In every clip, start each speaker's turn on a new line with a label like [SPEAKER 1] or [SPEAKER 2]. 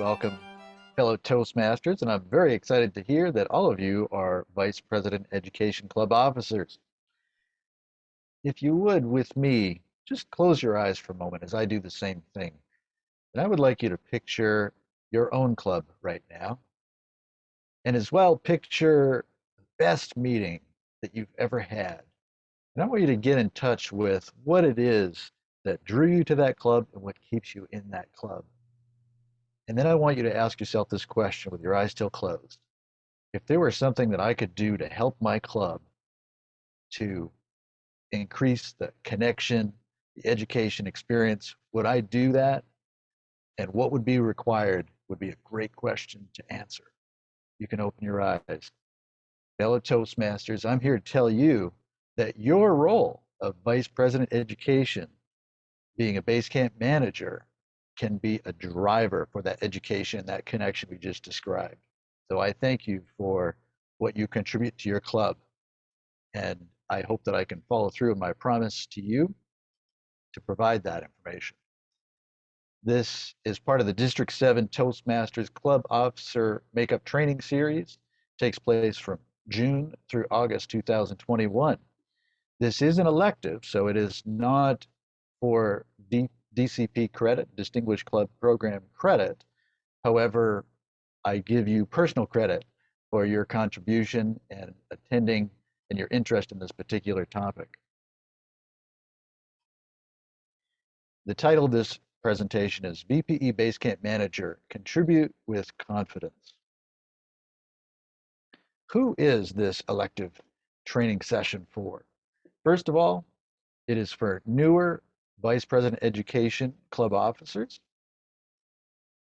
[SPEAKER 1] Welcome, fellow Toastmasters, and I'm very excited to hear that all of you are Vice President Education Club officers. If you would, with me, just close your eyes for a moment as I do the same thing. And I would like you to picture your own club right now, and as well picture the best meeting that you've ever had. And I want you to get in touch with what it is that drew you to that club and what keeps you in that club. And then I want you to ask yourself this question with your eyes still closed. If there were something that I could do to help my club to increase the connection, the education experience, would I do that? And what would be required would be a great question to answer. You can open your eyes. Fellow Toastmasters, I'm here to tell you that your role of Vice President Education, being a base camp manager, can be a driver for that education, that connection we just described. So I thank you for what you contribute to your club. And I hope that I can follow through on my promise to you to provide that information. This is part of the District 7 Toastmasters Club Officer Makeup Training Series. It takes place from June through August 2021. This is an elective, so it is not for DCP credit, Distinguished Club Program credit. However, I give you personal credit for your contribution and attending and your interest in this particular topic. The title of this presentation is VPE Basecamp Manager, Contribute with Confidence. Who is this elective training session for? First of all, it is for newer Vice President Education Club officers.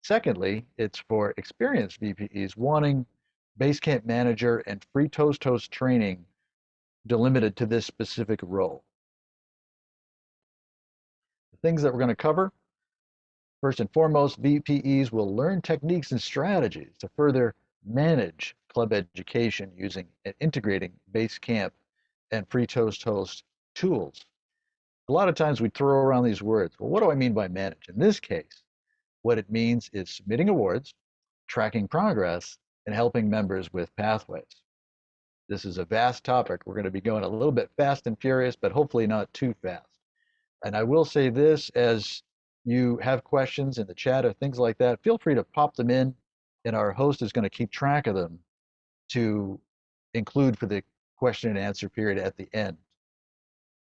[SPEAKER 1] Secondly, it's for experienced VPEs wanting Basecamp Manager and FreeToastHost training delimited to this specific role. The things that we're going to cover, first and foremost, VPEs will learn techniques and strategies to further manage club education using and integrating Basecamp and FreeToastHost tools. A lot of times we throw around these words. Well, what do I mean by manage? In this case, what it means is submitting awards, tracking progress, and helping members with pathways. This is a vast topic. We're going to be going a little bit fast and furious, but hopefully not too fast. And I will say this, as you have questions in the chat or things like that, feel free to pop them in, and our host is going to keep track of them to include for the question and answer period at the end.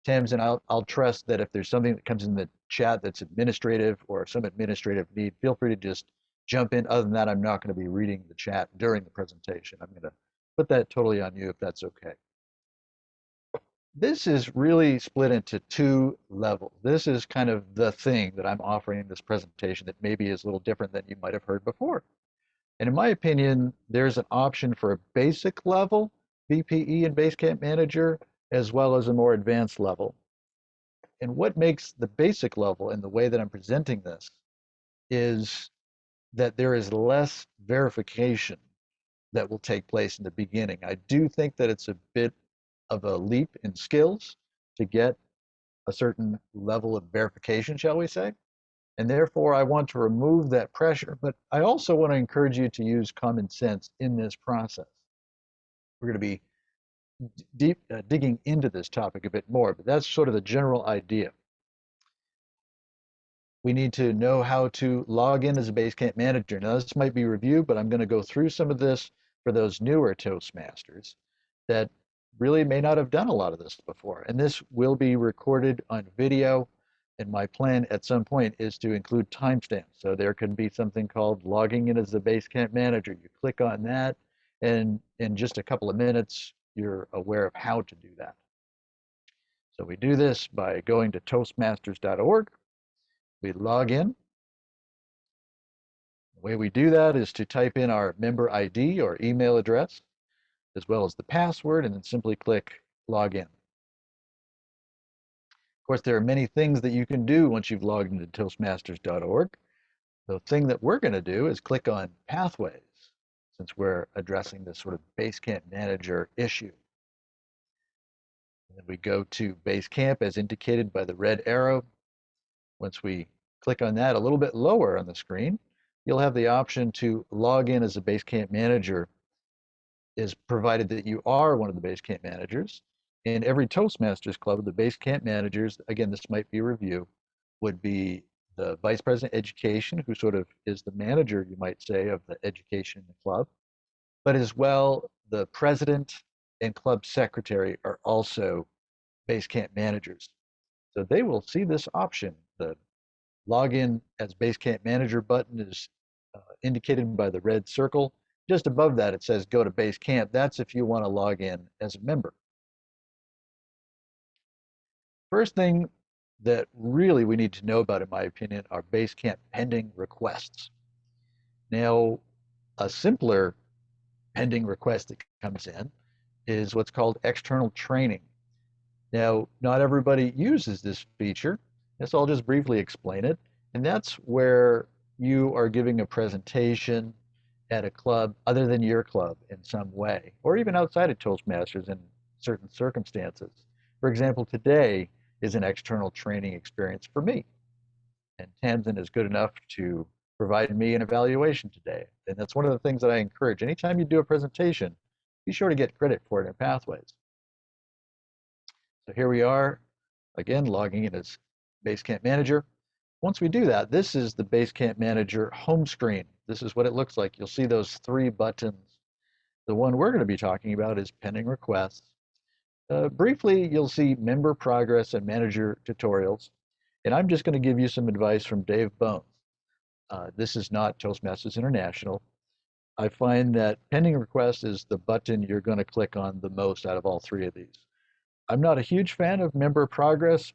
[SPEAKER 1] Tams, and I'll trust that if there's something that comes in the chat that's administrative or some administrative need, feel free to just jump in. Other than that, I'm not going to be reading the chat during the presentation. I'm going to put that totally on you if that's okay. This is really split into two levels. This is kind of the thing that I'm offering in this presentation that maybe is a little different than you might have heard before. And in my opinion, there's an option for a basic level VPE and Basecamp Manager, as well as a more advanced level. And what makes the basic level and the way that I'm presenting this is that there is less verification that will take place in the beginning. I do think that it's a bit of a leap in skills to get a certain level of verification, shall we say. And therefore, I want to remove that pressure, but I also want to encourage you to use common sense in this process. We're going to be digging into this topic a bit more, but that's sort of the general idea. We need to know how to log in as a Basecamp manager. Now, this might be reviewed, but I'm going to go through some of this for those newer Toastmasters that really may not have done a lot of this before. And this will be recorded on video. And my plan at some point is to include timestamps. So there can be something called logging in as a Basecamp manager. You click on that, and in just a couple of minutes, you're aware of how to do that. So we do this by going to toastmasters.org. We log in. The way we do that is to type in our member ID or email address, as well as the password, and then simply click log in. Of course, there are many things that you can do once you've logged into toastmasters.org. The thing that we're going to do is click on pathways, since we're addressing this sort of Basecamp manager issue. And then we go to Basecamp as indicated by the red arrow. Once we click on that a little bit lower on the screen, you'll have the option to log in as a Basecamp manager, is provided that you are one of the Basecamp managers. In every Toastmasters club, the Basecamp managers, again, this might be a review, would be the vice president education, who sort of is the manager, you might say, of the education in the club, but as well, the president and club secretary are also Basecamp managers. So they will see this option. The login as Basecamp manager button is indicated by the red circle. Just above that, it says go to Basecamp. That's if you want to log in as a member. First thing that really we need to know about, in my opinion, are Basecamp pending requests. Now, a simpler pending request that comes in is what's called external training. Now, not everybody uses this feature, so I'll just briefly explain it. And that's where you are giving a presentation at a club other than your club in some way, or even outside of Toastmasters in certain circumstances. For example, today is an external training experience for me, and Tamsin is good enough to provide me an evaluation today. And that's one of the things that I encourage. Anytime you do a presentation, be sure to get credit for it in Pathways. So here we are, again, logging in as Basecamp Manager. Once we do that, this is the Basecamp Manager home screen. This is what it looks like. You'll see those three buttons. The one we're going to be talking about is pending requests. Briefly, you'll see member progress and manager tutorials. And I'm just going to give you some advice from Dave Bones. This is not Toastmasters International. I find that pending request is the button you're going to click on the most out of all three of these. I'm not a huge fan of member progress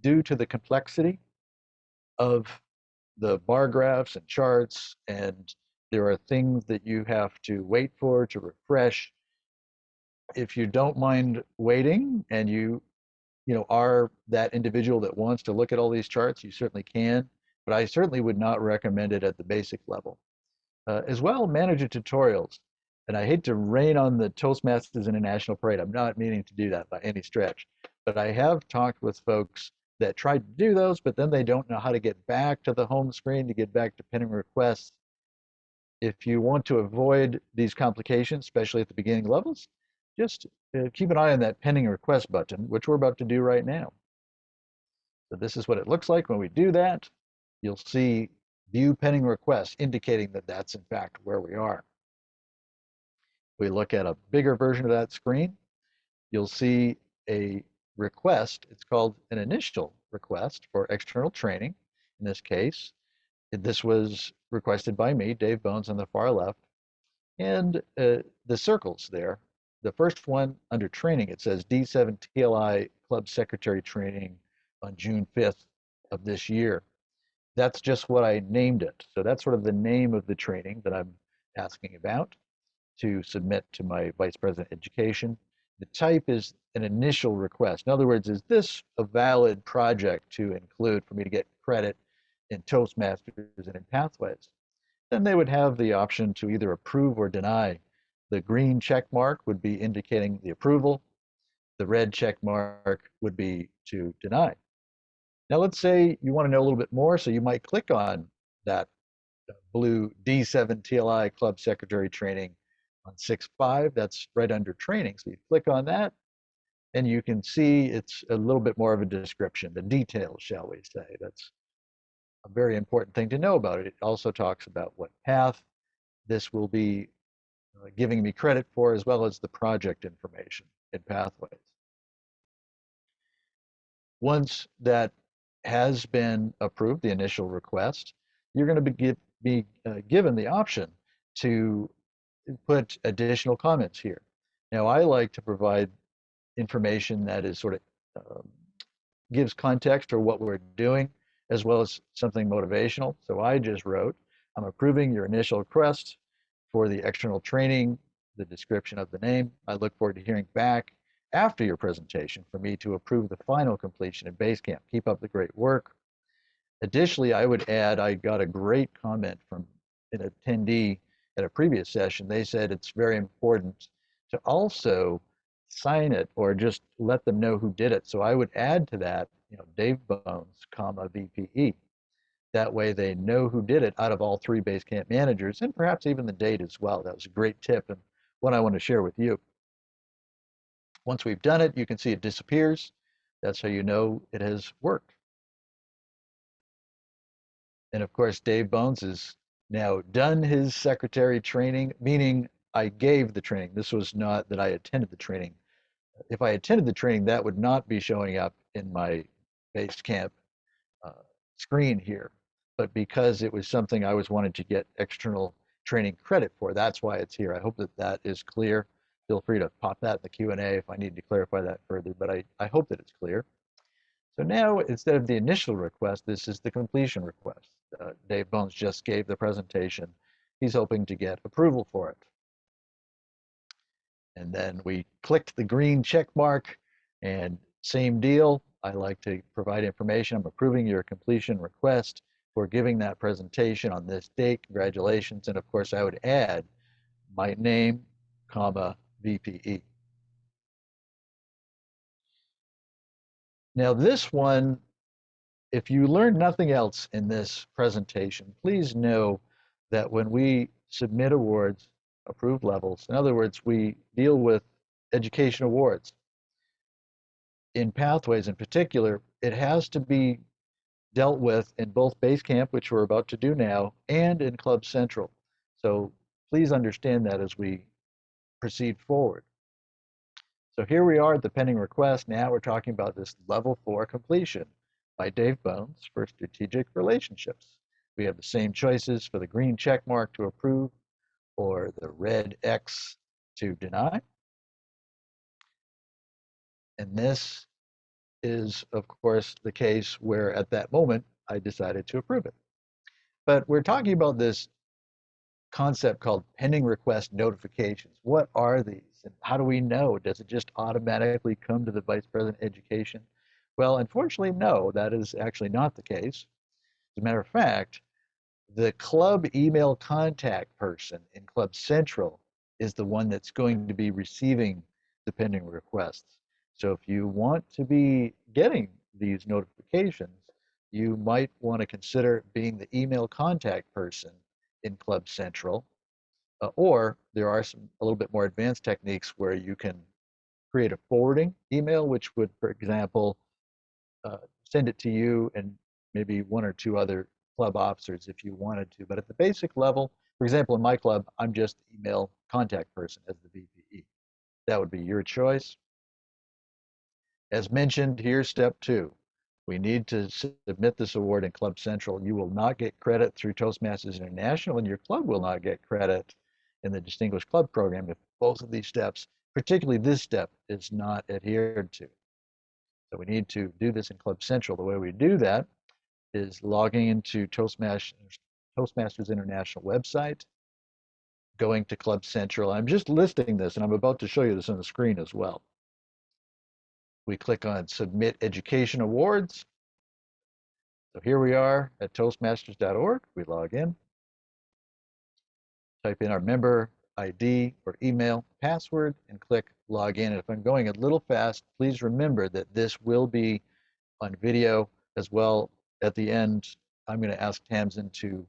[SPEAKER 1] due to the complexity of the bar graphs and charts, and there are things that you have to wait for to refresh. If you don't mind waiting and you are that individual that wants to look at all these charts, you certainly can, but I certainly would not recommend it at the basic level. As well, manager tutorials. And I hate to rain on the Toastmasters International Parade. I'm not meaning to do that by any stretch. But I have talked with folks that tried to do those, but then they don't know how to get back to the home screen to get back to pending requests. If you want to avoid these complications, especially at the beginning levels, just keep an eye on that pending request button, which we're about to do right now. So this is what it looks like when we do that. You'll see view pending requests, indicating that that's in fact where we are. We look at a bigger version of that screen, you'll see a request. It's called an initial request for external training. In this case, this was requested by me, Dave Bones, on the far left. And the circles there, the first one under training, it says D7 TLI Club Secretary Training on June 5th of this year. That's just what I named it. So that's sort of the name of the training that I'm asking about to submit to my Vice President Education. The type is an initial request. In other words, is this a valid project to include for me to get credit in Toastmasters and in Pathways? Then they would have the option to either approve or deny. The green check mark would be indicating the approval. The red check mark would be to deny. Now, let's say you want to know a little bit more, so you might click on that blue D7 TLI Club Secretary Training on 6.5. That's right under training. So you click on that, and you can see it's a little bit more of a description, the details, shall we say. That's a very important thing to know about it. It also talks about what path this will be giving me credit for, as well as the project information in Pathways. Once that has been approved, the initial request, you're going to be given the option to put additional comments here. Now, I like to provide information that is sort of gives context for what we're doing, as well as something motivational. So I just wrote, I'm approving your initial request for the external training, the description of the name. I look forward to hearing back after your presentation for me to approve the final completion in Basecamp. Keep up the great work. Additionally, I would add, I got a great comment from an attendee at a previous session. They said it's very important to also sign it or just let them know who did it. So I would add to that, Dave Bones, comma, VPE. That way they know who did it out of all three Basecamp managers and perhaps even the date as well. That was a great tip and one I want to share with you. Once we've done it, you can see it disappears. That's how you know it has worked. And of course, Dave Bones has now done his secretary training, meaning I gave the training. This was not that I attended the training. If I attended the training, that would not be showing up in my Basecamp uh, screen here. But because it was something I was wanting to get external training credit for, that's why it's here. I hope that that is clear. Feel free to pop that in the Q&A if I need to clarify that further, but I hope that it's clear. So now, instead of the initial request, this is the completion request. Dave Bones just gave the presentation. He's hoping to get approval for it. And then we clicked the green check mark, and same deal. I like to provide information. I'm approving your completion request for giving that presentation on this date. Congratulations. And of course, I would add my name, comma, VPE. Now, this one, if you learn nothing else in this presentation, please know that when we submit awards, approved levels, in other words, we deal with education awards. In Pathways in particular, it has to be dealt with in both Basecamp, which we're about to do now, and in Club Central. So please understand that as we proceed forward. So here we are at the pending request. Now we're talking about this level 4 completion by Dave Bones for strategic relationships. We have the same choices for the green check mark to approve or the red X to deny. And this is, of course, the case where at that moment I decided to approve it. But we're talking about this concept called pending request notifications. What are these and how do we know? Does it just automatically come to the Vice President Education? Well, unfortunately, no, that is actually not the case. As a matter of fact, the club email contact person in Club Central is the one that's going to be receiving the pending requests. So if you want to be getting these notifications, you might want to consider being the email contact person in Club Central. Or there are some a little bit more advanced techniques where you can create a forwarding email, which would, for example, send it to you and maybe one or two other club officers if you wanted to. But at the basic level, for example, in my club, I'm just the email contact person as the VPE. That would be your choice. As mentioned, here's step 2. We need to submit this award in Club Central. You will not get credit through Toastmasters International, and your club will not get credit in the Distinguished Club Program if both of these steps, particularly this step, is not adhered to. So we need to do this in Club Central. The way we do that is logging into Toastmasters International website, going to Club Central. I'm just listing this, and I'm about to show you this on the screen as well. We click on Submit Education Awards. So here we are at toastmasters.org. We log in, type in our member ID or email password, and click Log in. And if I'm going a little fast, please remember that this will be on video as well. At the end, I'm going to ask Tamsin to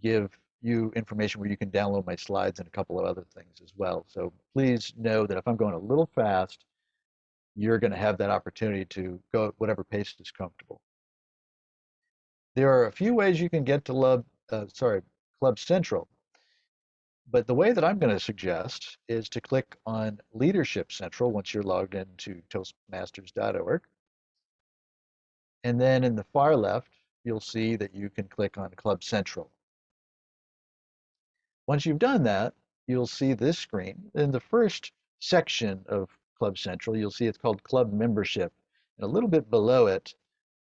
[SPEAKER 1] give you information where you can download my slides and a couple of other things as well. So please know that if I'm going a little fast, you're going to have that opportunity to go at whatever pace is comfortable. There are a few ways you can get to Club Central, but the way that I'm going to suggest is to click on Leadership Central once you're logged into toastmasters.org. And then in the far left, you'll see that you can click on Club Central. Once you've done that, you'll see this screen. In the first section of Club Central, you'll see it's called Club Membership. And a little bit below it,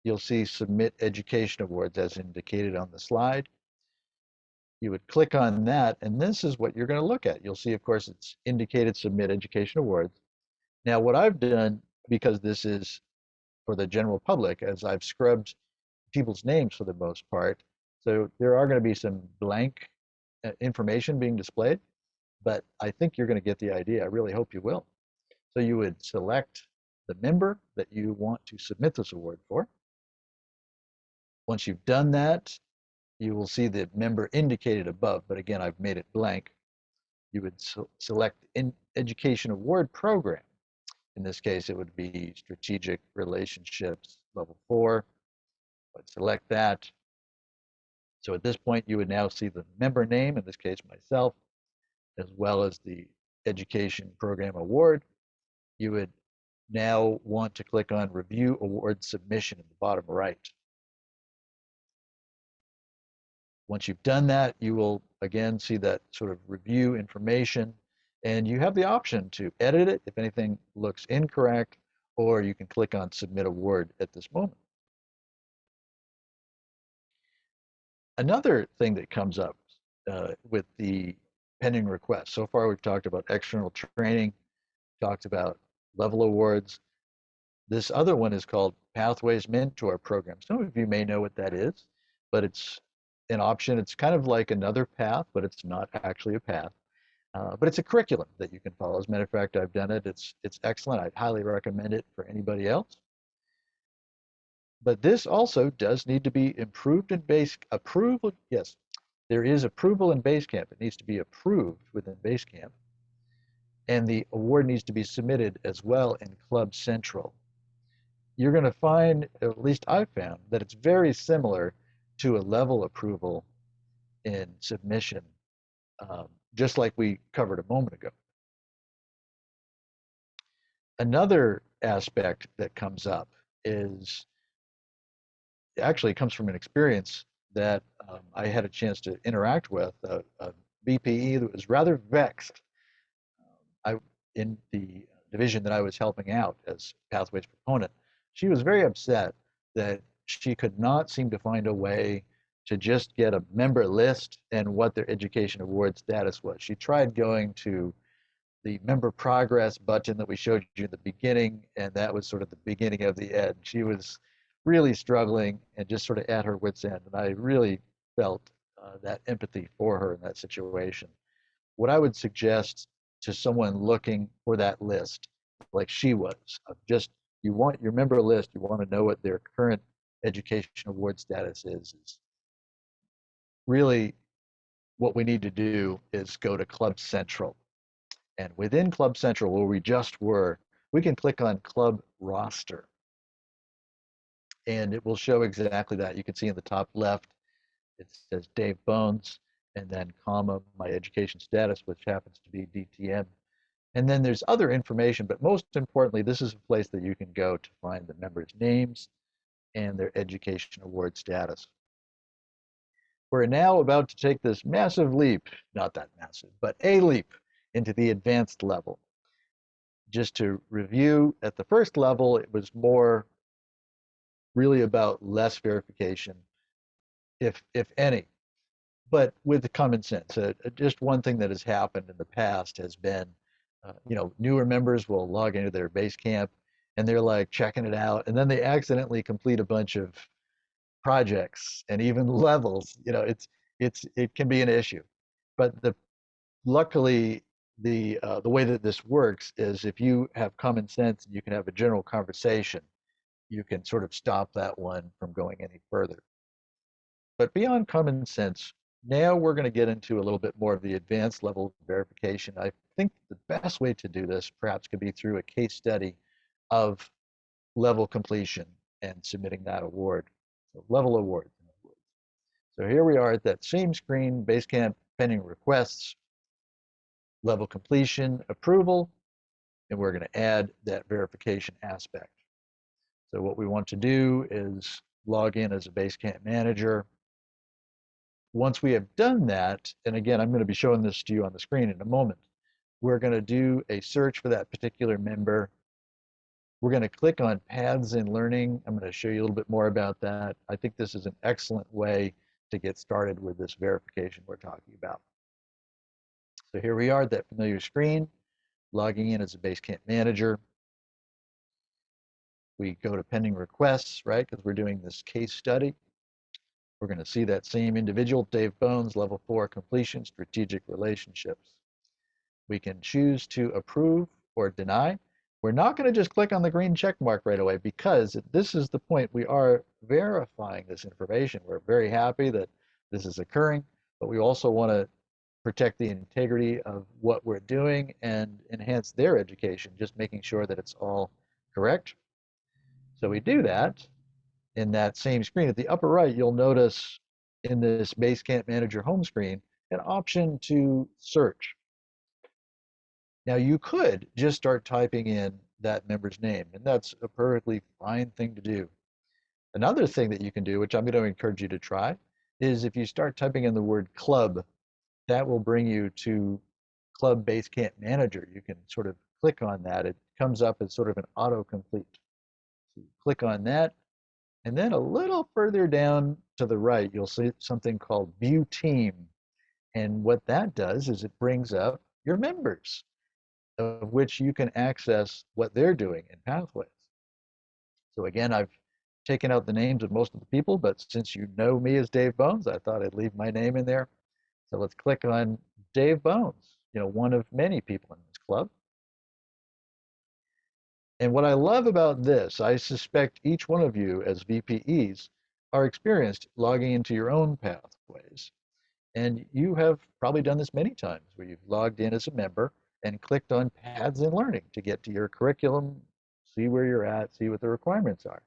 [SPEAKER 1] you'll see Submit Education Awards as indicated on the slide. You would click on that, and this is what you're going to look at. You'll see, of course, it's indicated Submit Education Awards. Now, what I've done, because this is for the general public, as I've scrubbed people's names for the most part, so there are going to be some blank information being displayed, but I think you're going to get the idea. I really hope you will. So you would select the member that you want to submit this award for. Once you've done that, you will see the member indicated above, but again, I've made it blank. You would select Education Award Program. In this case, it would be Strategic Relationships Level 4. I'd select that. So at this point, you would now see the member name, in this case, myself, as well as the Education Program Award. You would now want to click on Review Award Submission in the bottom right. Once you've done that, you will again see that sort of review information, and you have the option to edit it if anything looks incorrect, or you can click on Submit Award at this moment. Another thing that comes up with the pending request, so far we've talked about external training, talked about level awards. This other one is called Pathways Mentor Program. Some of you may know what that is, but it's an option. It's kind of like another path, but it's not actually a path. But it's a curriculum that you can follow. As a matter of fact, I've done it. It's excellent. I'd highly recommend it for anybody else. But this also does need to be improved in base approval. Yes, there is approval in Basecamp. It needs to be approved within Basecamp. And the award needs to be submitted as well in Club Central. You're going to find, at least I've found, that it's very similar to a level approval in submission, just like we covered a moment ago. Another aspect that comes up is actually comes from an experience that I had a chance to interact with a VPE that was rather vexed. I in the division that I was helping out as Pathways proponent, she was very upset that she could not seem to find a way to just get a member list and what their education award status was. She tried going to the member progress button that we showed you in the beginning, and that was sort of the beginning of the end. She was really struggling and just sort of at her wits' end, and I really felt that empathy for her in that situation. What I would suggest to someone looking for that list, like she was, of just you want your member list, you want to know what their current education award status is really what we need to do is go to Club Central. And within Club Central, where we just were, we can click on Club Roster. And it will show exactly that. You can see in the top left, it says Dave Bones, and then comma, my education status, which happens to be DTM. And then there's other information, but most importantly, this is a place that you can go to find the members' names and their education award status. We're now about to take this massive leap, not that massive, but a leap into the advanced level. Just to review, at the first level, it was more really about less verification, if any, but with common sense. Just one thing that has happened in the past has been, newer members will log into their Basecamp and they're like checking it out, and then they accidentally complete a bunch of projects and even levels. It can be an issue, but luckily the way that this works is if you have common sense and you can have a general conversation, you can sort of stop that one from going any further. But beyond common sense, now we're going to get into a little bit more of the advanced level verification. I think the best way to do this perhaps could be through a case study of level completion and submitting that award. So level award. So here we are at that same screen, Basecamp pending requests, level completion, approval, and we're going to add that verification aspect. So what we want to do is log in as a Basecamp manager. Once we have done that, and again, I'm going to be showing this to you on the screen in a moment, we're going to do a search for that particular member. We're going to click on Paths in Learning. I'm going to show you a little bit more about that. I think this is an excellent way to get started with this verification we're talking about. So here we are at that familiar screen, logging in as a Basecamp manager. We go to pending requests, right, because we're doing this case study. We're going to see that same individual, Dave Bones, level 4 completion, strategic relationships. We can choose to approve or deny. We're not going to just click on the green check mark right away because this is the point. We are verifying this information. We're very happy that this is occurring, but we also want to protect the integrity of what we're doing and enhance their education, just making sure that it's all correct. So we do that in that same screen. At the upper right, you'll notice in this Basecamp Manager home screen an option to search. Now you could just start typing in that member's name, and that's a perfectly fine thing to do. Another thing that you can do, which I'm going to encourage you to try, is if you start typing in the word club, that will bring you to Club Basecamp Manager. You can sort of click on that. It comes up as sort of an autocomplete. So you click on that, and then a little further down to the right, you'll see something called View Team. And what that does is it brings up your members, of which you can access what they're doing in Pathways. So again, I've taken out the names of most of the people, but since you know me as Dave Bones, I thought I'd leave my name in there. So let's click on Dave Bones, one of many people in this club. And what I love about this, I suspect each one of you as VPEs are experienced logging into your own pathways. And you have probably done this many times where you've logged in as a member and clicked on paths in learning to get to your curriculum, see where you're at, see what the requirements are.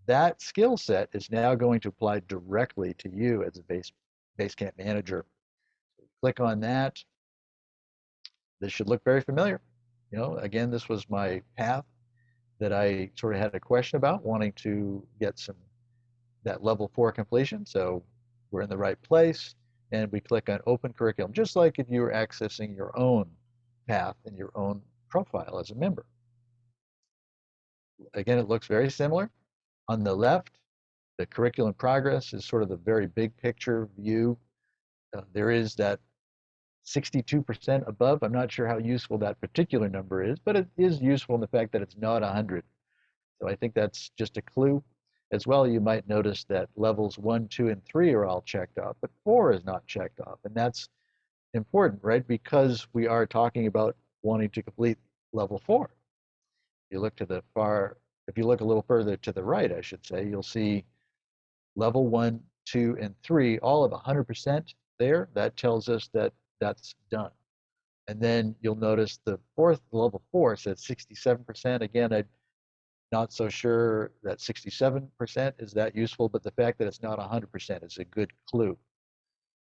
[SPEAKER 1] That skill set is now going to apply directly to you as a Basecamp manager. Click on that. This should look very familiar. Again, this was my path that I sort of had a question about, wanting to get that level 4 completion. So we're in the right place, and we click on Open Curriculum, just like if you were accessing your own path in your own profile as a member. Again, it looks very similar. On the left, the curriculum progress is sort of the very big picture view. There is that 62% above. I'm not sure how useful that particular number is, but it is useful in the fact that it's not 100. So I think that's just a clue. As well, you might notice that levels 1, 2, and 3 are all checked off, but 4 is not checked off. And that's important, right? Because we are talking about wanting to complete level 4. If you look a little further to the right, I should say, you'll see level 1, 2, and 3 all of 100% there. That tells us that that's done. And then you'll notice the level 4 says 67%. Again, I'm not so sure that 67% is that useful, but the fact that it's not 100% is a good clue.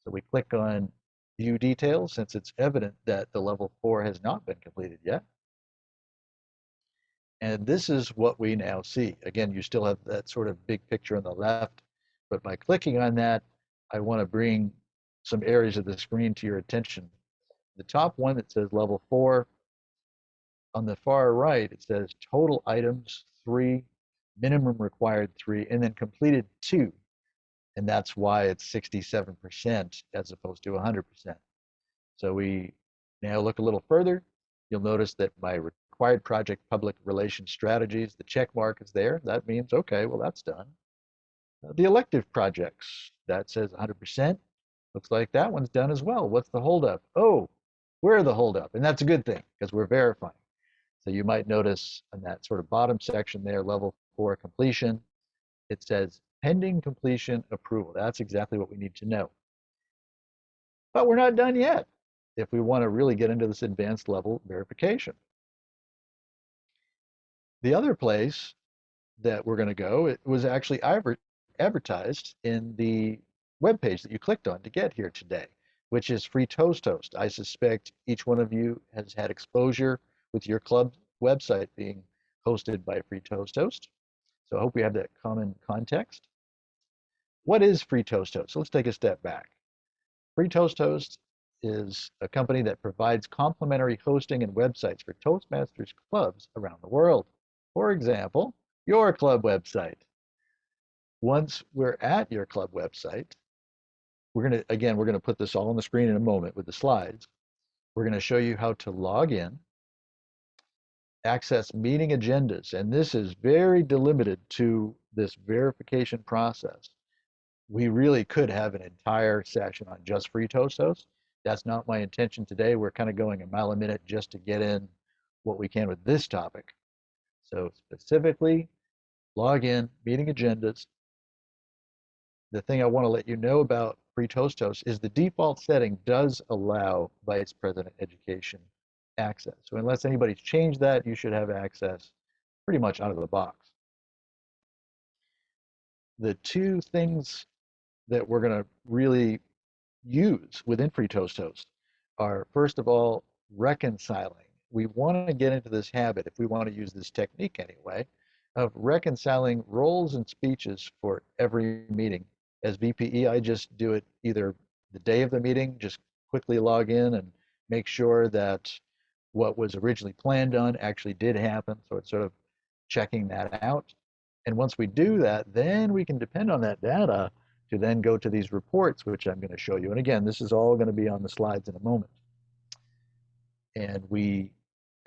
[SPEAKER 1] So we click on View Details since it's evident that the level 4 has not been completed yet. And this is what we now see. Again, you still have that sort of big picture on the left, but by clicking on that, I want to bring some areas of the screen to your attention. The top one that says level 4, on the far right, it says total items 3, minimum required 3, and then completed 2. And that's why it's 67% as opposed to 100%. So we now look a little further. You'll notice that my required project public relations strategies, the check mark is there. That means, okay, well, that's done. The elective projects, that says 100%. Looks like that one's done as well. What's the holdup? Oh, we're the holdup. And that's a good thing because we're verifying. So you might notice in that sort of bottom section there, level 4 completion, it says pending completion approval. That's exactly what we need to know. But we're not done yet if we want to really get into this advanced level verification. The other place that we're going to go, it was actually advertised in the web page that you clicked on to get here today, which is FreeToastHost. I suspect each one of you has had exposure with your club website being hosted by FreeToastHost. So I hope we have that common context. What is FreeToastHost? So let's take a step back. FreeToastHost is a company that provides complimentary hosting and websites for Toastmasters clubs around the world. For example, your club website. Once we're at your club website, we're going to put this all on the screen in a moment with the slides. We're going to show you how to log in, access meeting agendas, and this is very delimited to this verification process. We really could have an entire session on just FreeToastHost. That's not my intention today. We're kind of going a mile a minute just to get in what we can with this topic. So specifically, log in, meeting agendas. The thing I want to let you know about FreeToastHost is the default setting does allow Vice President Education access. So unless anybody's changed that, you should have access pretty much out of the box. The two things that we're going to really use within FreeToastHost are, first of all, reconciling. We want to get into this habit, if we want to use this technique anyway, of reconciling roles and speeches for every meeting. As VPE, I just do it either the day of the meeting, just quickly log in and make sure that what was originally planned on actually did happen. So it's sort of checking that out. And once we do that, then we can depend on that data to then go to these reports, which I'm going to show you. And again, this is all going to be on the slides in a moment. And we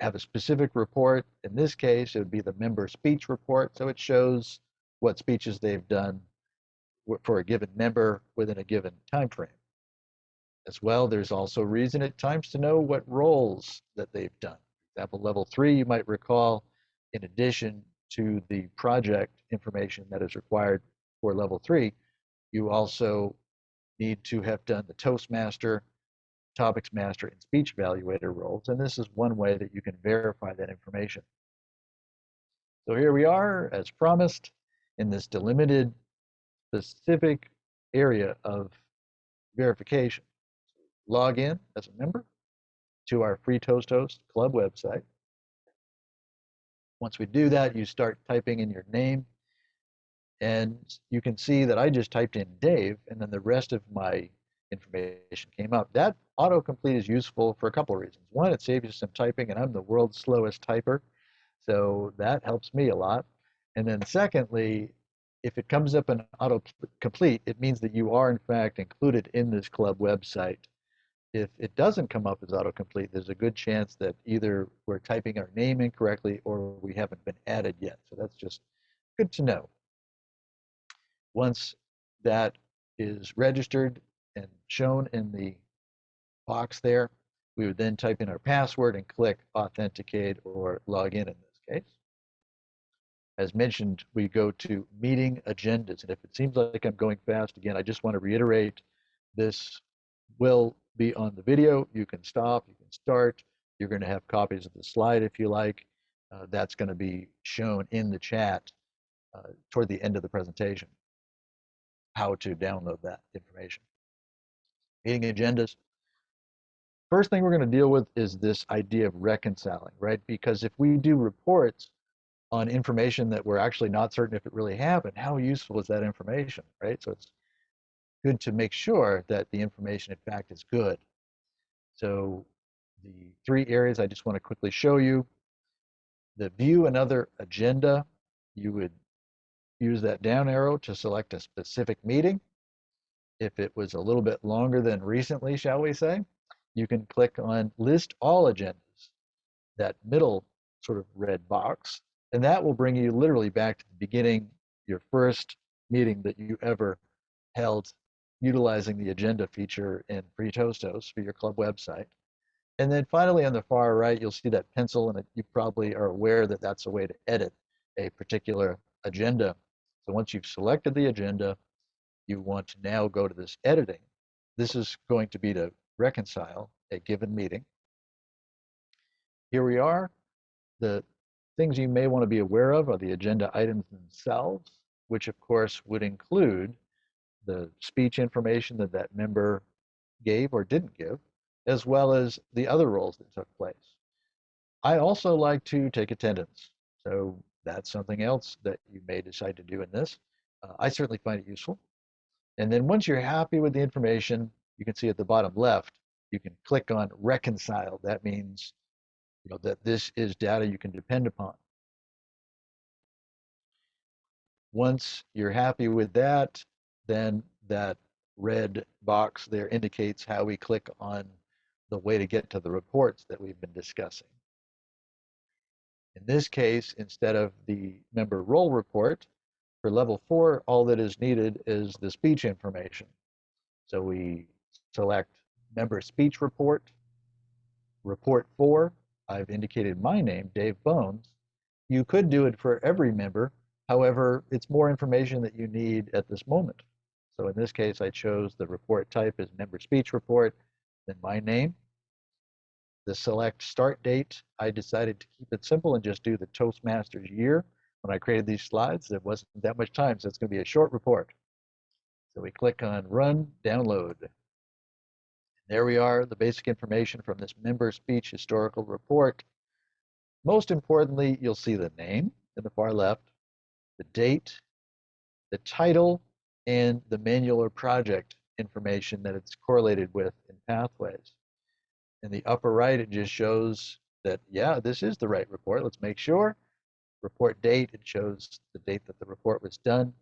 [SPEAKER 1] have a specific report. In this case, it would be the member speech report. So it shows what speeches they've done for a given member within a given time frame. As well, there's also reason at times to know what roles that they've done. For example, level 3, you might recall, in addition to the project information that is required for level 3, you also need to have done the Toastmaster, Topics Master, and Speech Evaluator roles. And this is one way that you can verify that information. So here we are, as promised, in this delimited specific area of verification. Log in as a member to our FreeToastHost Club website. Once we do that, you start typing in your name, and you can see that I just typed in Dave, and then the rest of my information came up. That autocomplete is useful for a couple of reasons. One, it saves you some typing, and I'm the world's slowest typer, so that helps me a lot. And then secondly, if it comes up in autocomplete, it means that you are in fact included in this club website. If it doesn't come up as autocomplete, there's a good chance that either we're typing our name incorrectly or we haven't been added yet. So that's just good to know. Once that is registered and shown in the box there, we would then type in our password and click authenticate or log in this case. As mentioned, we go to meeting agendas. And if it seems like I'm going fast, again, I just want to reiterate, this will be on the video. You can stop, you can start. You're going to have copies of the slide if you like. That's going to be shown in the chat toward the end of the presentation, how to download that information. Meeting agendas. First thing we're going to deal with is this idea of reconciling, right? Because if we do reports on information that we're actually not certain if it really happened, how useful is that information, right? So it's good to make sure that the information, in fact, is good. So the three areas I just want to quickly show you. The view another agenda, you would use that down arrow to select a specific meeting. If it was a little bit longer than recently, shall we say, you can click on list all agendas, that middle sort of red box, and that will bring you literally back to the beginning, your first meeting that you ever held utilizing the agenda feature in FreeToastHost for your club website. And then finally on the far right, you'll see that pencil, and you probably are aware that that's a way to edit a particular agenda. So once you've selected the agenda, you want to now go to this editing. This is going to be to reconcile a given meeting. Here we are. The things you may want to be aware of are the agenda items themselves, which of course would include the speech information that that member gave or didn't give, as well as the other roles that took place. I also like to take attendance. So that's something else that you may decide to do in this. I certainly find it useful. And then once you're happy with the information, you can see at the bottom left, you can click on reconcile. That means that this is data you can depend upon. Once you're happy with that, then that red box there indicates how we click on the way to get to the reports that we've been discussing. In this case, instead of the member role report, for level 4, all that is needed is the speech information. So we select member speech report, report 4, I've indicated my name, Dave Bones. You could do it for every member. However, it's more information that you need at this moment. So in this case, I chose the report type as member speech report, then my name. The select start date, I decided to keep it simple and just do the Toastmasters year. When I created these slides, there wasn't that much time, so it's going to be a short report. So we click on Run, Download. There we are, the basic information from this member speech historical report. Most importantly, you'll see the name in the far left, the date, the title, and the manual or project information that it's correlated with in Pathways. In the upper right, it just shows that, yeah, this is the right report. Let's make sure. Report date, it shows the date that the report was done.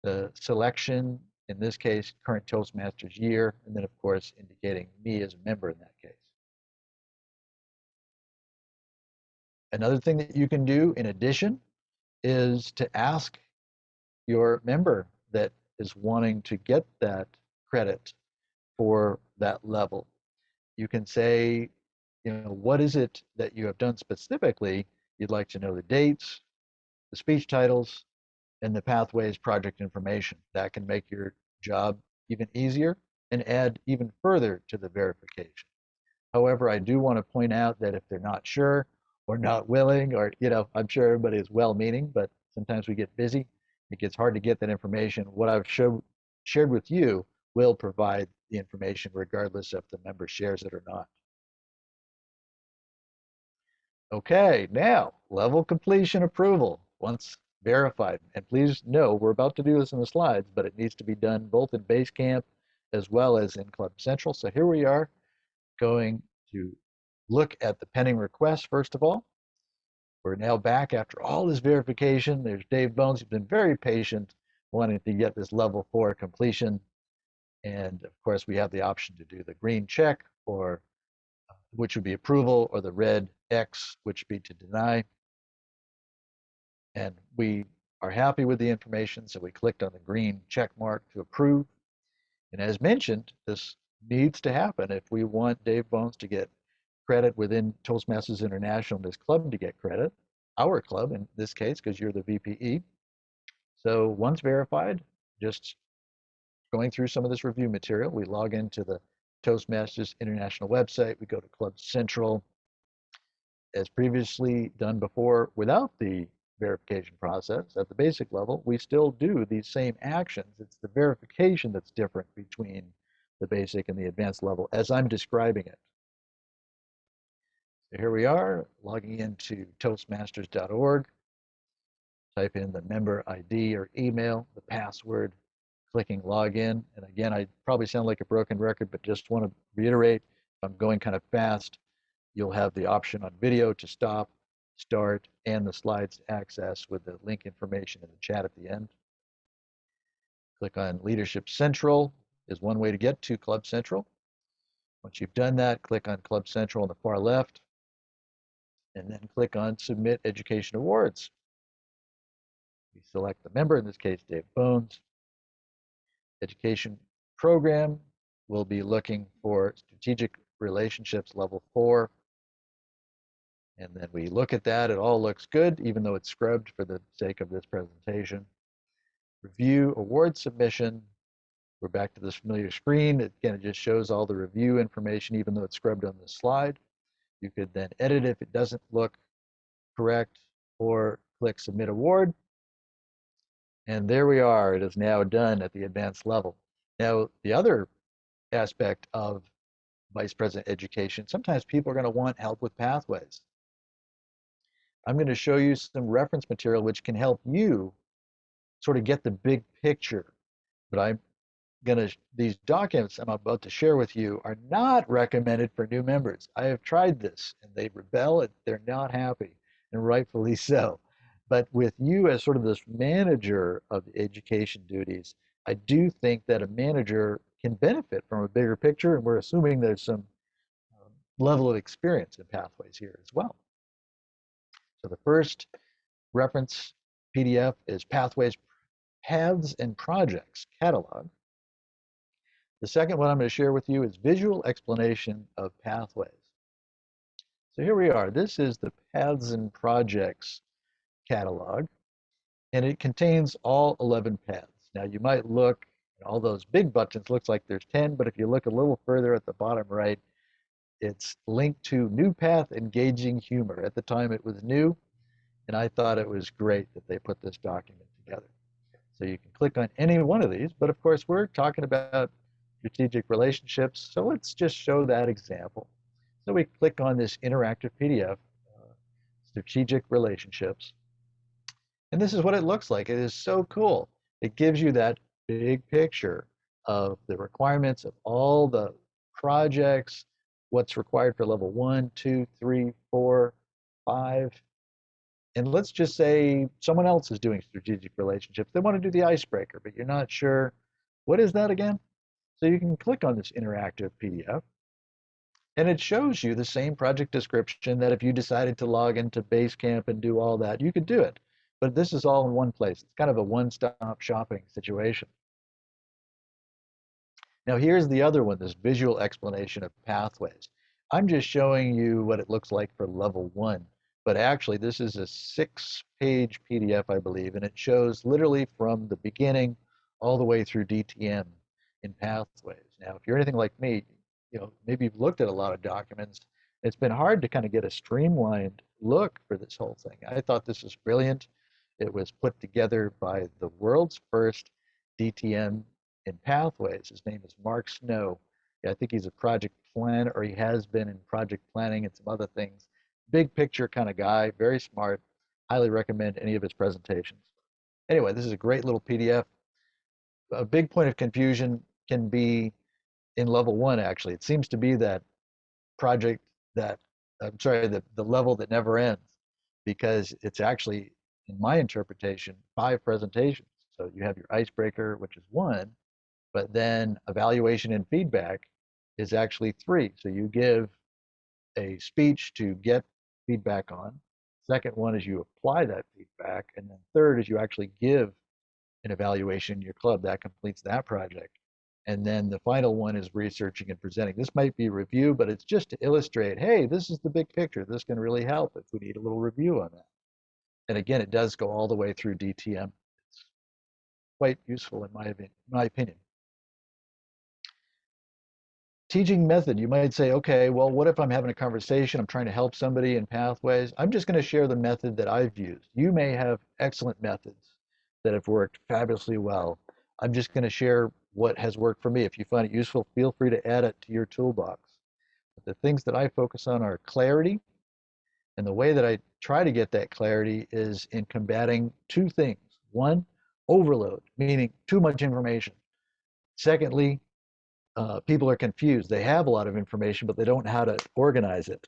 [SPEAKER 1] The selection, in this case, current Toastmasters year, and then, of course, indicating me as a member in that case. Another thing that you can do in addition is to ask your member that is wanting to get that credit for that level. You can say, what is it that you have done specifically? You'd like to know the dates, the speech titles, and the Pathways project information. That can make your job even easier and add even further to the verification. However, I do want to point out that if they're not sure or not willing, or, I'm sure everybody is well-meaning, but sometimes we get busy. It gets hard to get that information. What I've shared with you will provide the information regardless if the member shares it or not. Okay, now level completion approval. Once verified, and please know we're about to do this in the slides, but it needs to be done both in Basecamp as well as in Club Central. So here we are going to look at the pending request first of all. We're now back after all this verification. There's Dave Bones, who's been very patient, wanting to get this level 4 completion. And of course, we have the option to do the green check, or which would be approval, or the red X, which would be to deny. And we are happy with the information, so we clicked on the green check mark to approve. And as mentioned, this needs to happen if we want Dave Bones to get credit within Toastmasters International and this club to get credit, our club in this case, because you're the VPE. So once verified, just going through some of this review material, we log into the Toastmasters International website, we go to Club Central. As previously done before without the verification process, at the basic level, we still do these same actions. It's the verification that's different between the basic and the advanced level as I'm describing it. So here we are, logging into toastmasters.org. Type in the member ID or email, the password, clicking login. And again, I probably sound like a broken record, but just want to reiterate, if I'm going kind of fast, you'll have the option on video to stop, start, and the slides to access with the link information in the chat at the end. Click on Leadership Central is one way to get to Club Central. Once you've done that, click on Club Central on the far left, and then click on Submit Education Awards. We select the member, in this case, Dave Bones. Education program, we'll be looking for Strategic Relationships Level 4. And then we look at that, it all looks good, even though it's scrubbed for the sake of this presentation. Review award submission, we're back to this familiar screen. Again, it just shows all the review information, even though it's scrubbed on this slide. You could then edit if it doesn't look correct, or click Submit Award. And there we are, it is now done at the advanced level. Now, the other aspect of Vice President Education, sometimes people are going to want help with pathways. I'm going to show you some reference material which can help you sort of get the big picture. But these documents I'm about to share with you are not recommended for new members. I have tried this and they rebel and they're not happy, and rightfully so. But with you as sort of this manager of the education duties, I do think that a manager can benefit from a bigger picture, and we're assuming there's some level of experience in pathways here as well. So the first reference PDF is Pathways, Paths and Projects Catalog. The second one I'm going to share with you is Visual Explanation of Pathways. So here we are. This is the Paths and Projects catalog, and it contains all 11 paths. Now you might look, all those big buttons looks like there's 10, but if you look a little further at the bottom right, it's linked to New Path Engaging Humor. At the time it was new, and I thought it was great that they put this document together. So you can click on any one of these, but of course we're talking about strategic relationships, so let's just show that example. So we click on this interactive PDF, strategic relationships, and this is what it looks like. It is so cool. It gives you that big picture of the requirements of all the projects, what's required for level 1, 2, 3, 4, 5. And let's just say someone else is doing strategic relationships. They want to do the icebreaker, but you're not sure what is that again? So you can click on this interactive PDF and it shows you the same project description that if you decided to log into Basecamp and do all that, you could do it. But this is all in one place. It's kind of a one-stop shopping situation. Now here's the other one, this visual explanation of pathways. I'm just showing you what it looks like for level 1, but actually this is a 6-page PDF, I believe, and it shows literally from the beginning all the way through DTM in pathways. Now, if you're anything like me, maybe you've looked at a lot of documents. It's been hard to kind of get a streamlined look for this whole thing. I thought this was brilliant. It was put together by the world's first DTM in pathways. His name is Mark Snow. Yeah, I think he's a project planner, or he has been in project planning and some other things. Big picture kind of guy, very smart. Highly recommend any of his presentations. Anyway, this is a great little PDF. A big point of confusion can be in level 1, actually. It seems to be that project that, I'm sorry, the level that never ends, because it's actually, in my interpretation, 5 presentations. So you have your icebreaker, which is 1, but then evaluation and feedback is actually 3. So you give a speech to get feedback on. Second one is you apply that feedback. And then third is you actually give an evaluation in your club. That completes that project. And then the final one is researching and presenting. This might be review, but it's just to illustrate, hey, this is the big picture. This can really help if we need a little review on that. And again, it does go all the way through DTM. It's quite useful in my opinion. Teaching method, you might say, okay, well, what if I'm having a conversation, I'm trying to help somebody in pathways? I'm just going to share the method that I've used. You may have excellent methods that have worked fabulously well. I'm just going to share what has worked for me. If you find it useful, feel free to add it to your toolbox. But the things that I focus on are clarity, and the way that I try to get that clarity is in combating 2 things. One, overload, meaning too much information. Secondly, people are confused. They have a lot of information, but they don't know how to organize it.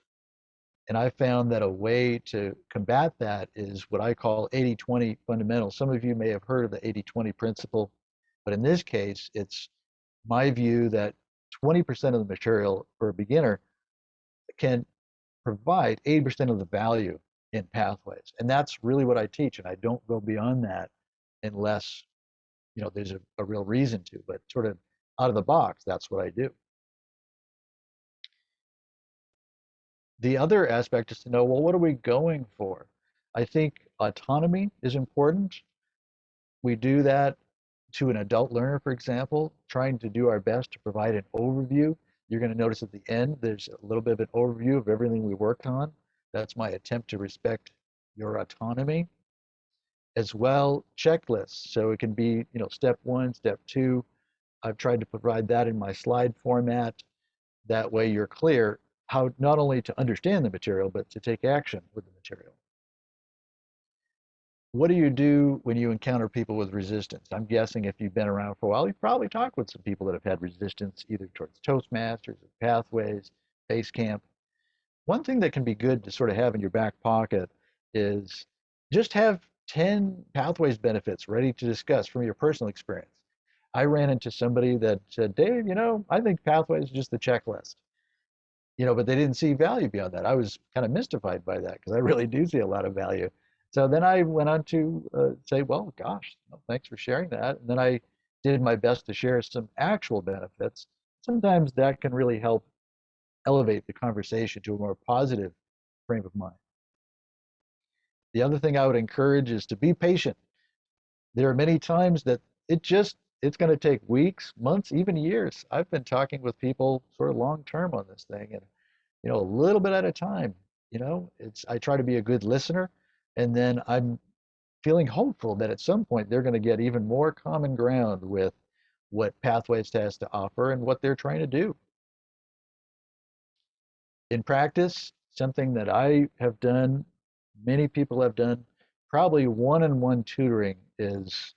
[SPEAKER 1] And I found that a way to combat that is what I call 80-20 fundamentals. Some of you may have heard of the 80-20 principle, but in this case, it's my view that 20% of the material for a beginner can provide 80% of the value in pathways. And that's really what I teach. And I don't go beyond that unless there's a real reason to, but sort of out of the box, that's what I do. The other aspect is to know, well, what are we going for? I think autonomy is important. We do that to an adult learner, for example, trying to do our best to provide an overview. You're going to notice at the end, there's a little bit of an overview of everything we worked on. That's my attempt to respect your autonomy. As well, checklists. So it can be, step 1, step 2. I've tried to provide that in my slide format. That way you're clear how not only to understand the material, but to take action with the material. What do you do when you encounter people with resistance? I'm guessing if you've been around for a while, you've probably talked with some people that have had resistance either towards Toastmasters, or Pathways, Basecamp. One thing that can be good to sort of have in your back pocket is just have 10 Pathways benefits ready to discuss from your personal experience. I ran into somebody that said, Dave, I think Pathways is just the checklist. But they didn't see value beyond that. I was kind of mystified by that because I really do see a lot of value. So then I went on to say, well, gosh, thanks for sharing that. And then I did my best to share some actual benefits. Sometimes that can really help elevate the conversation to a more positive frame of mind. The other thing I would encourage is to be patient. There are many times that it's going to take weeks, months, even years. I've been talking with people sort of long term on this thing, and a little bit at a time. It's I try to be a good listener, and then I'm feeling hopeful that at some point they're going to get even more common ground with what Pathways has to offer and what they're trying to do. In practice, something that I have done, many people have done, probably one-on-one tutoring is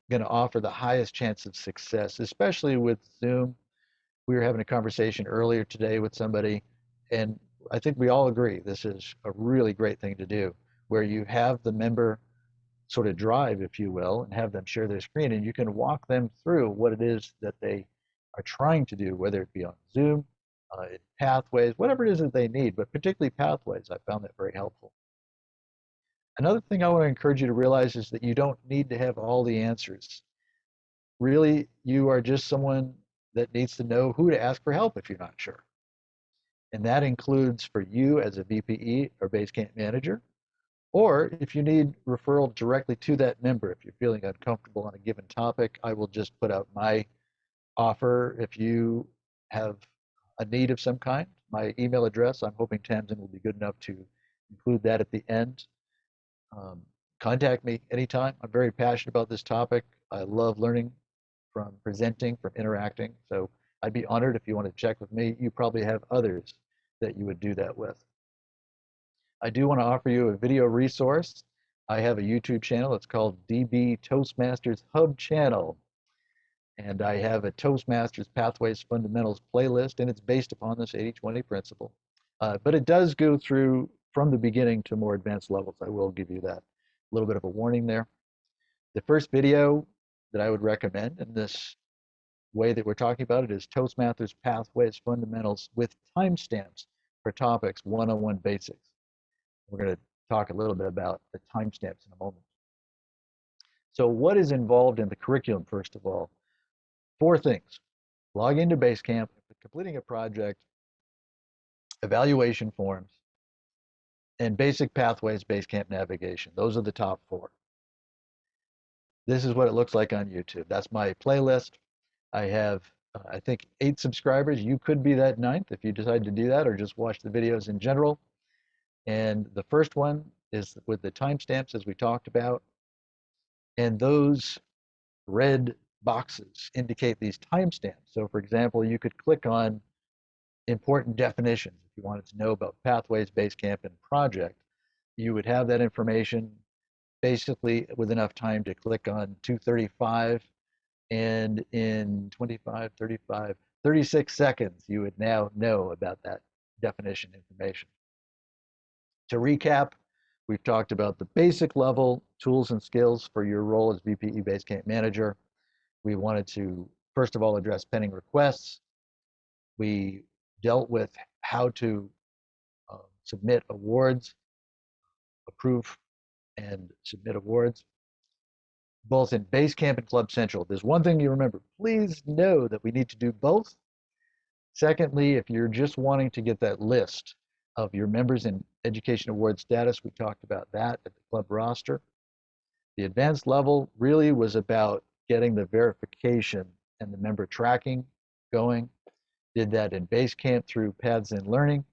[SPEAKER 1] going to offer the highest chance of success, especially with Zoom. We were having a conversation earlier today with somebody, and I think we all agree this is a really great thing to do, where you have the member sort of drive, if you will, and have them share their screen, and you can walk them through what it is that they are trying to do, whether it be on Zoom, in Pathways, whatever it is that they need, but particularly Pathways. I found that very helpful. Another thing I want to encourage you to realize is that you don't need to have all the answers. Really, you are just someone that needs to know who to ask for help if you're not sure. And that includes for you as a VPE or Basecamp manager, or if you need referral directly to that member, if you're feeling uncomfortable on a given topic, I will just put out my offer. If you have a need of some kind, my email address, I'm hoping Tamsin will be good enough to include that at the end. Um, Contact me anytime. I'm very passionate about this topic. I love learning from presenting, from interacting. So I'd be honored if you want to check with me. You probably have others that you would do that with. I do want to offer you a video resource. I have a YouTube channel. It's called DB Toastmasters Hub Channel. And I have a Toastmasters Pathways Fundamentals playlist, and it's based upon this 80-20 principle. But it does go through from the beginning to more advanced levels. I will give you that. A little bit of a warning there. The first video that I would recommend in this way that we're talking about it is Toastmasters Pathways Fundamentals with timestamps for topics 101 basics. We're going to talk a little bit about the timestamps in a moment. So what is involved in the curriculum, first of all? 4 things. Log into Basecamp, completing a project, evaluation forms, and basic Pathways Basecamp navigation. Those are the top 4. This is what it looks like on YouTube. That's my playlist. I have, I think, 8 subscribers. You could be that 9th if you decide to do that or just watch the videos in general. And the first one is with the timestamps, as we talked about. And those red boxes indicate these timestamps. So, for example, you could click on important definitions if you wanted to know about Pathways, Basecamp, and Project. You would have that information basically with enough time to click on 235, and in 25, 35, 36 seconds, you would now know about that definition information. To recap, we've talked about the basic level tools and skills for your role as VPE Basecamp manager. We wanted to, first of all, address pending requests. We dealt with how to submit awards, approve and submit awards, both in Basecamp and Club Central. There's one thing you remember. Please know that we need to do both. Secondly, if you're just wanting to get that list of your members in education award status, we talked about that at the club roster. The advanced level really was about getting the verification and the member tracking going. Did that in Basecamp through Paths in Learning,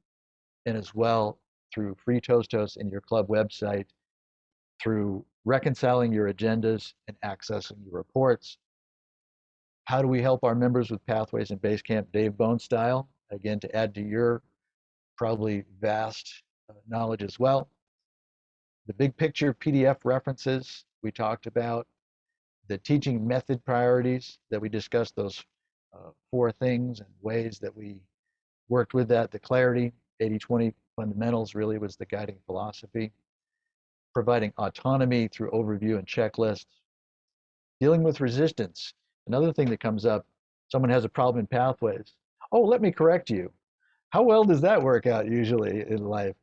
[SPEAKER 1] and as well through FreeToastHost in your club website, through reconciling your agendas and accessing your reports. How do we help our members with Pathways in Basecamp, Dave Bone style? Again, to add to your probably vast knowledge as well. The big picture PDF references we talked about, the teaching method priorities that we discussed, those 4 things and ways that we worked with that. The clarity, 80-20 fundamentals really was the guiding philosophy. Providing autonomy through overview and checklists. Dealing with resistance. Another thing that comes up, someone has a problem in Pathways. Oh, let me correct you. How well does that work out usually in life?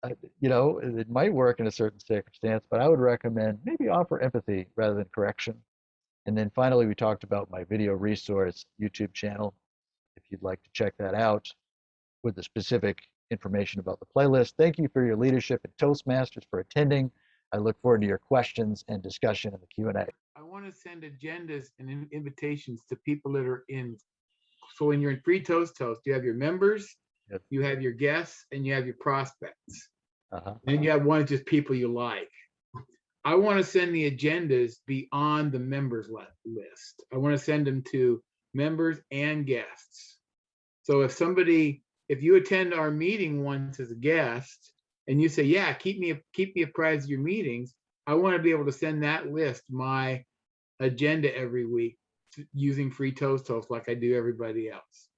[SPEAKER 1] It might work in a certain circumstance, but I would recommend maybe offer empathy rather than correction. And then finally, we talked about my video resource YouTube channel, if you'd like to check that out with the specific information about the playlist. Thank you for your leadership at Toastmasters, for attending. I look forward to your questions and discussion in the Q&A.
[SPEAKER 2] I want to send agendas and invitations to people that are in. So when you're in FreeToastHost, you have your members,
[SPEAKER 1] Yep.
[SPEAKER 2] you have your guests, and you have your prospects.
[SPEAKER 1] Uh-huh.
[SPEAKER 2] Then you have one of just people you like. I want to send the agendas beyond the members list. I want to send them to members and guests. So if you attend our meeting once as a guest and you say, yeah, keep me apprised of your meetings, I want to be able to send that list my agenda every week using FreeToastHost like I do everybody else.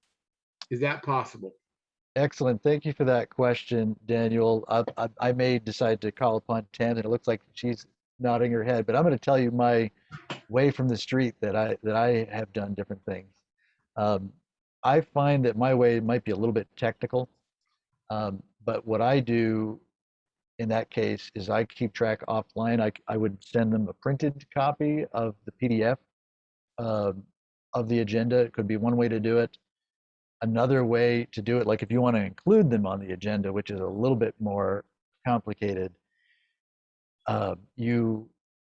[SPEAKER 2] Is that possible?
[SPEAKER 1] Excellent. Thank you for that question, Daniel. I may decide to call upon Tam, and it looks like she's nodding her head, but I'm going to tell you my way from the street that I have done different things. I find that my way might be a little bit technical, but what I do in that case is I keep track offline. I would send them a printed copy of the PDF of the agenda. It could be one way to do it. Another way to do it, like if you want to include them on the agenda, which is a little bit more complicated, you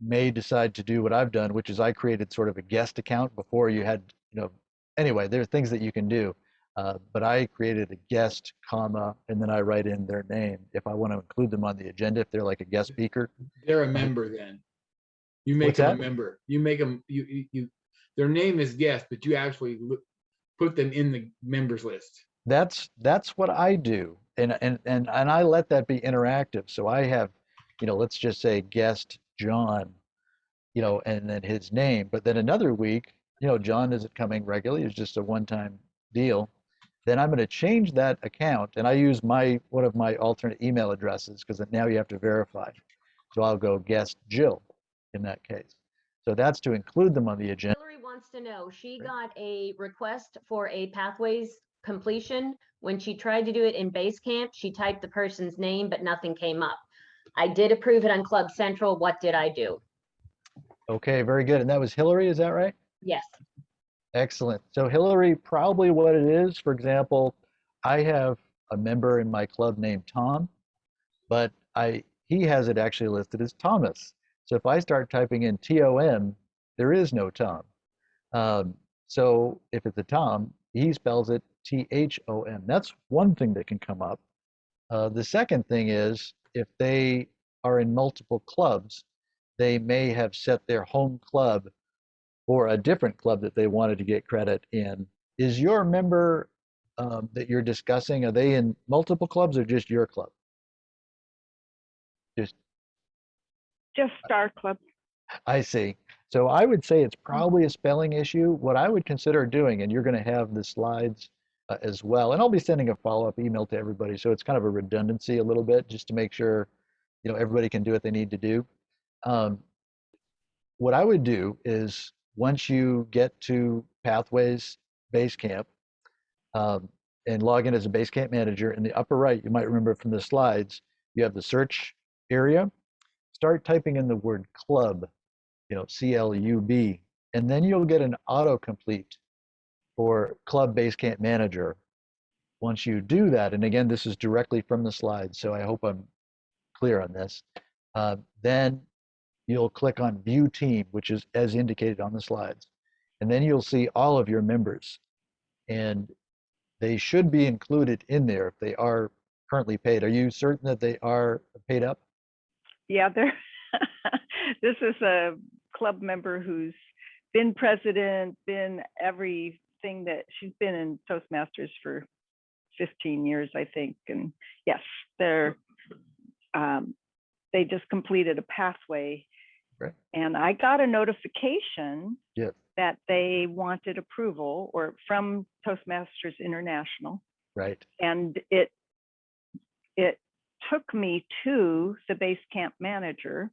[SPEAKER 1] may decide to do what I've done, which is I created sort of a guest account before you had, anyway, there are things that you can do. But I created a guest, comma, and then I write in their name if I want to include them on the agenda, if they're like a guest speaker.
[SPEAKER 2] They're a member then. You make them a member. You make them, their name is guest, but you actually put them in the members list.
[SPEAKER 1] That's what I do. And I let that be interactive. So I have, let's just say guest John, and then his name. But then another week, John isn't coming regularly. It's just a one-time deal. Then I'm going to change that account, and I use one of my alternate email addresses because now you have to verify. So I'll go guest Jill in that case. So that's to include them on the agenda.
[SPEAKER 3] Hillary wants to know, she got a request for a pathways completion. When she tried to do it in Basecamp, she typed the person's name, but nothing came up. I did approve it on Club Central. What did I do?
[SPEAKER 1] Okay, very good. And that was Hillary, is that right?
[SPEAKER 3] Yes.
[SPEAKER 1] Excellent. So Hillary, probably what it is, for example, I have a member in my club named Tom, but he has it actually listed as Thomas. So if I start typing in T-O-M, there is no Tom. So if it's a Tom, he spells it T-H-O-M. That's one thing that can come up. The second thing is if they are in multiple clubs, they may have set their home club for a different club that they wanted to get credit in. Is your member that you're discussing, are they in multiple clubs or just your club?
[SPEAKER 4] Just our club.
[SPEAKER 1] I see. So I would say it's probably a spelling issue. What I would consider doing, and you're going to have the slides as well, and I'll be sending a follow-up email to everybody, so it's kind of a redundancy a little bit, just to make sure everybody can do what they need to do. What I would do is once you get to Pathways Basecamp and log in as a Basecamp manager, in the upper right, you might remember from the slides, you have the search area. Start typing in the word club, C-L-U-B, and then you'll get an autocomplete for Club Basecamp Manager. Once you do that, and again, this is directly from the slides, so I hope I'm clear on this, then you'll click on View Team, which is as indicated on the slides. And then you'll see all of your members. And they should be included in there if they are currently paid. Are you certain that they are paid up?
[SPEAKER 4] Yeah, this is a club member who's been president, been everything that she's been in Toastmasters for 15 years, I think. And yes, they just completed a pathway.
[SPEAKER 1] Right.
[SPEAKER 4] And I got a notification
[SPEAKER 1] Yes.
[SPEAKER 4] that they wanted approval from Toastmasters International.
[SPEAKER 1] Right.
[SPEAKER 4] And it took me to the Basecamp manager.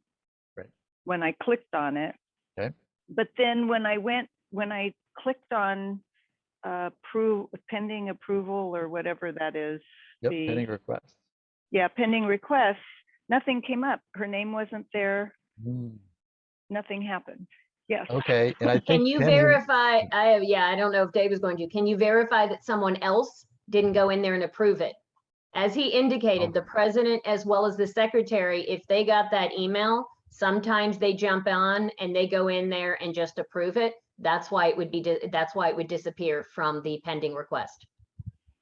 [SPEAKER 1] Right.
[SPEAKER 4] When I clicked on it.
[SPEAKER 1] Okay.
[SPEAKER 4] But then when I clicked on pending approval or whatever that is.
[SPEAKER 1] Yep, pending request.
[SPEAKER 4] Yeah, pending request, nothing came up. Her name wasn't there. Nothing happened. Yes.
[SPEAKER 1] Okay, and I think
[SPEAKER 3] Can you verify, I don't know if Dave is going to, can you verify that someone else didn't go in there and approve it As he indicated, the president as well as the secretary, if they got that email, sometimes they jump on and they go in there and just approve it. That's why it would be, that's why it would disappear from the pending request.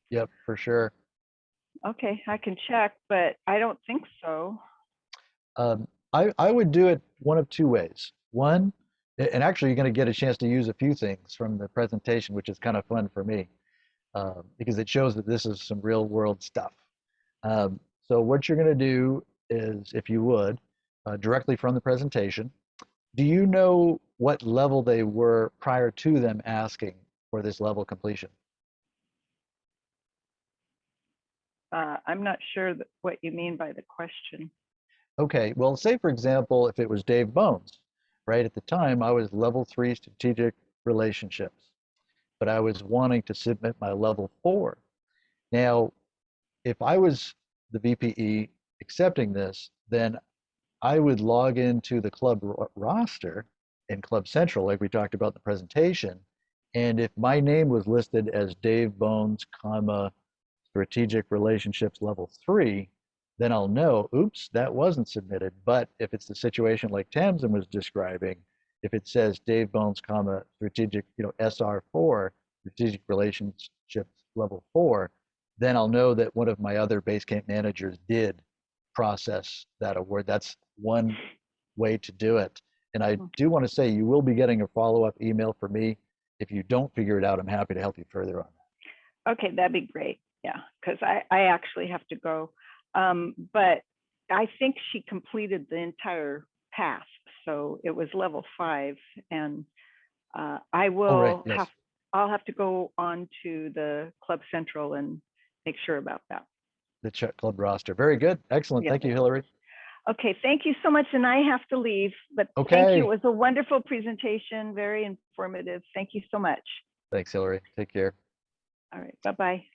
[SPEAKER 1] Yep, for sure.
[SPEAKER 4] Okay, I can check, but I don't think so.
[SPEAKER 1] I would do it one of two ways. One, and actually you're going to get a chance to use a few things from the presentation, which is kind of fun for me, because it shows that this is some real world stuff. So what you're going to do is, if you would, directly from the presentation, do you know what level they were prior to them asking for this level completion?
[SPEAKER 4] I'm not sure what you mean by the question.
[SPEAKER 1] Okay, well, say for example, if it was Dave Bones, right? At the time, I was level 3 strategic relationships, but I was wanting to submit my level 4. Now, if I was the VPE accepting this, then I would log into the club roster in Club Central, like we talked about in the presentation. And if my name was listed as Dave Bones, comma, strategic relationships level 3, then I'll know, oops, that wasn't submitted. But if it's the situation like Tamsin was describing, if it says Dave Bones, comma, strategic, SR4, strategic relationships level 4, then I'll know that one of my other Basecamp managers did process that award. That's one way to do it. And I do want to say you will be getting a follow-up email from me. If you don't figure it out, I'm happy to help you further on that.
[SPEAKER 4] Okay, that'd be great. Yeah, because I actually have to go. But I think she completed the entire path. So it was level 5. And I will
[SPEAKER 1] yes.
[SPEAKER 4] I'll have to go on to the Club Central and make sure about that.
[SPEAKER 1] The Czech Club roster. Very good. Excellent.
[SPEAKER 4] Yeah.
[SPEAKER 1] Thank you, Hillary.
[SPEAKER 4] Okay, thank you so much. And I have to leave, but thank
[SPEAKER 1] Okay.
[SPEAKER 4] you. It was a wonderful presentation, very informative. Thank you so much.
[SPEAKER 1] Thanks, Hillary. Take care.
[SPEAKER 4] All right, bye-bye.